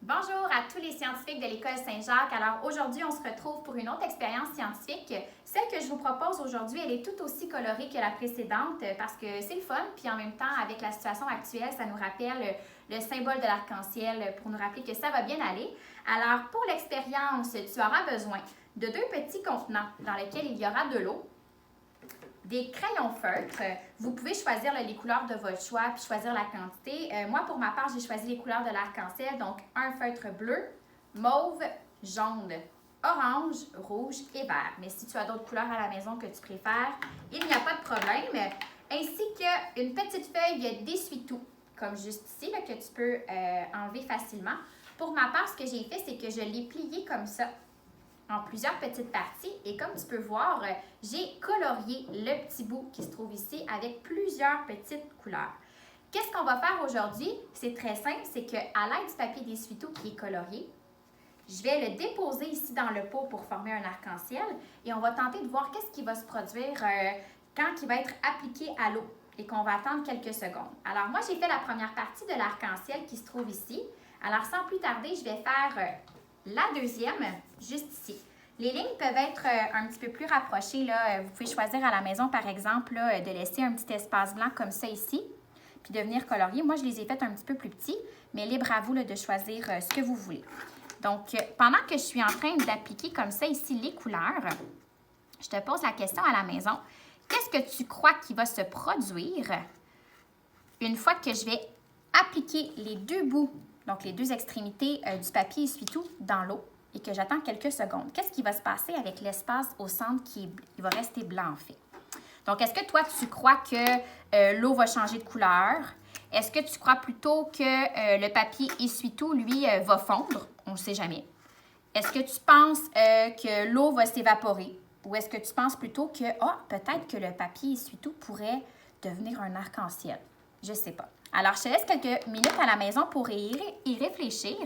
Bonjour à tous les scientifiques de l'École Saint-Jacques. Alors aujourd'hui, on se retrouve pour une autre expérience scientifique. Celle que je vous propose aujourd'hui, elle est tout aussi colorée que la précédente parce que c'est le fun, puis en même temps, avec la situation actuelle, ça nous rappelle le symbole de l'arc-en-ciel pour nous rappeler que ça va bien aller. Alors pour l'expérience, tu auras besoin de deux petits contenants dans lesquels il y aura de l'eau, des crayons feutres. Vous pouvez choisir les couleurs de votre choix puis choisir la quantité. Moi, pour ma part, j'ai choisi les couleurs de l'arc-en-ciel. Donc, un feutre bleu, mauve, jaune, orange, rouge et vert. Mais si tu as d'autres couleurs à la maison que tu préfères, il n'y a pas de problème. Ainsi qu'une petite feuille d'essuie-tout, comme juste ici, là, que tu peux enlever facilement. Pour ma part, ce que j'ai fait, c'est que je l'ai plié comme ça, en plusieurs petites parties. Et comme tu peux voir, j'ai colorié le petit bout qui se trouve ici avec plusieurs petites couleurs. Qu'est-ce qu'on va faire aujourd'hui? C'est très simple, c'est qu'à l'aide du papier d'essuie-tout qui est colorié, je vais le déposer ici dans le pot pour former un arc-en-ciel et on va tenter de voir qu'est-ce qui va se produire quand il va être appliqué à l'eau et qu'on va attendre quelques secondes. Alors moi, j'ai fait la première partie de l'arc-en-ciel qui se trouve ici. Alors sans plus tarder, je vais faire la deuxième, juste ici. Les lignes peuvent être un petit peu plus rapprochées. Là. Vous pouvez choisir à la maison, par exemple, là, de laisser un petit espace blanc comme ça ici, puis de venir colorier. Moi, je les ai faites un petit peu plus petits, mais libre à vous là, de choisir ce que vous voulez. Donc, pendant que je suis en train d'appliquer comme ça ici les couleurs, je te pose la question à la maison. Qu'est-ce que tu crois qui va se produire une fois que je vais appliquer les deux bouts, donc les deux extrémités du papier essuie-tout dans l'eau et que j'attends quelques secondes? Qu'est-ce qui va se passer avec l'espace au centre il va rester blanc en fait? Donc, est-ce que toi, tu crois que l'eau va changer de couleur? Est-ce que tu crois plutôt que le papier essuie-tout, lui, va fondre? On ne sait jamais. Est-ce que tu penses que l'eau va s'évaporer? Ou est-ce que tu penses plutôt que, peut-être que le papier essuie-tout pourrait devenir un arc-en-ciel? Je ne sais pas. Alors, je te laisse quelques minutes à la maison pour y réfléchir.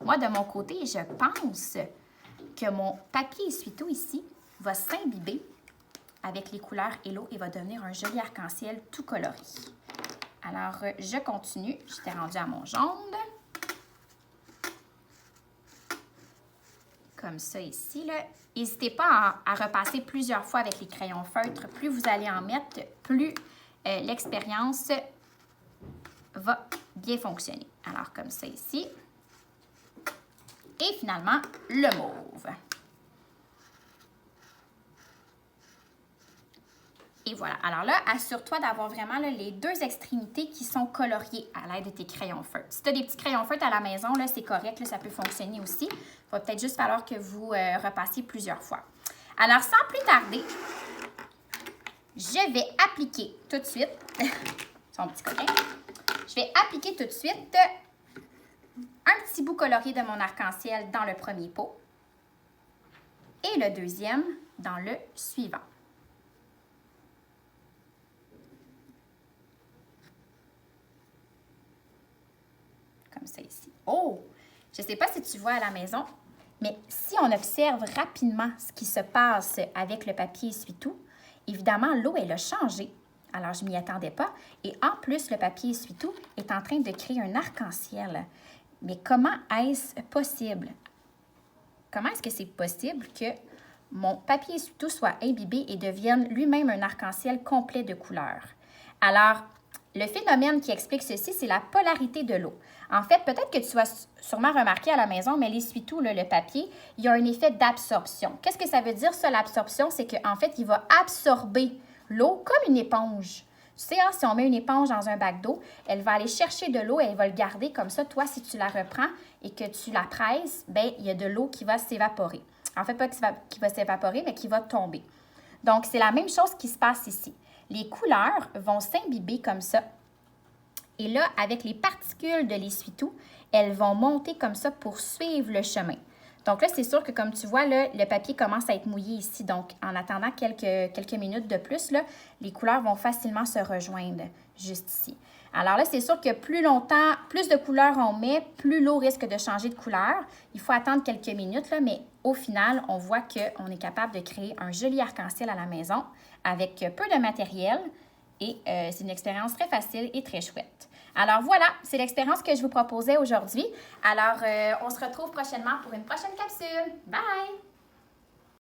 Moi, de mon côté, je pense que mon papier essuie-tout ici va s'imbiber avec les couleurs et l'eau et va devenir un joli arc-en-ciel tout coloré. Alors, je continue. J'étais rendue à mon jaune. Comme ça ici, là. N'hésitez pas à repasser plusieurs fois avec les crayons feutres. Plus vous allez en mettre, plus l'expérience va bien fonctionner. Alors, comme ça ici. Et finalement, le mauve. Et voilà. Alors là, assure-toi d'avoir vraiment là, les deux extrémités qui sont coloriées à l'aide de tes crayons feutres. Si tu as des petits crayons feutres à la maison, là, c'est correct, là, ça peut fonctionner aussi. Il va peut-être juste falloir que vous repassiez plusieurs fois. Alors, sans plus tarder, je vais appliquer tout de suite son petit coquin. Je vais appliquer tout de suite un petit bout colorié de mon arc-en-ciel dans le premier pot et le deuxième dans le suivant. Comme ça ici. Oh! Je ne sais pas si tu vois à la maison, mais si on observe rapidement ce qui se passe avec le papier essuie-tout, évidemment, l'eau, elle a changé. Alors, je ne m'y attendais pas. Et en plus, le papier essuie-tout est en train de créer un arc-en-ciel. Mais comment est-ce possible? Comment est-ce que c'est possible que mon papier essuie-tout soit imbibé et devienne lui-même un arc-en-ciel complet de couleurs? Alors, le phénomène qui explique ceci, c'est la polarité de l'eau. En fait, peut-être que tu vas sûrement remarquer à la maison, mais l'essuie-tout, le papier, il y a un effet d'absorption. Qu'est-ce que ça veut dire, ça, l'absorption? C'est qu'en fait, il va absorber l'eau comme une éponge. Tu sais, hein, si on met une éponge dans un bac d'eau, elle va aller chercher de l'eau et elle va le garder comme ça. Toi, si tu la reprends et que tu la presses, bien, il y a de l'eau qui va s'évaporer. En fait, pas qui va s'évaporer, mais qui va tomber. Donc, c'est la même chose qui se passe ici. Les couleurs vont s'imbiber comme ça. Et là, avec les particules de l'essuie-tout, elles vont monter comme ça pour suivre le chemin. Donc là, c'est sûr que comme tu vois, là, le papier commence à être mouillé ici. Donc, en attendant quelques minutes de plus, là, les couleurs vont facilement se rejoindre juste ici. Alors là, c'est sûr que plus de couleurs on met, plus l'eau risque de changer de couleur. Il faut attendre quelques minutes, là, mais au final, on voit qu'on est capable de créer un joli arc-en-ciel à la maison avec peu de matériel. Et c'est une expérience très facile et très chouette. Alors voilà, c'est l'expérience que je vous proposais aujourd'hui. Alors, on se retrouve prochainement pour une prochaine capsule. Bye!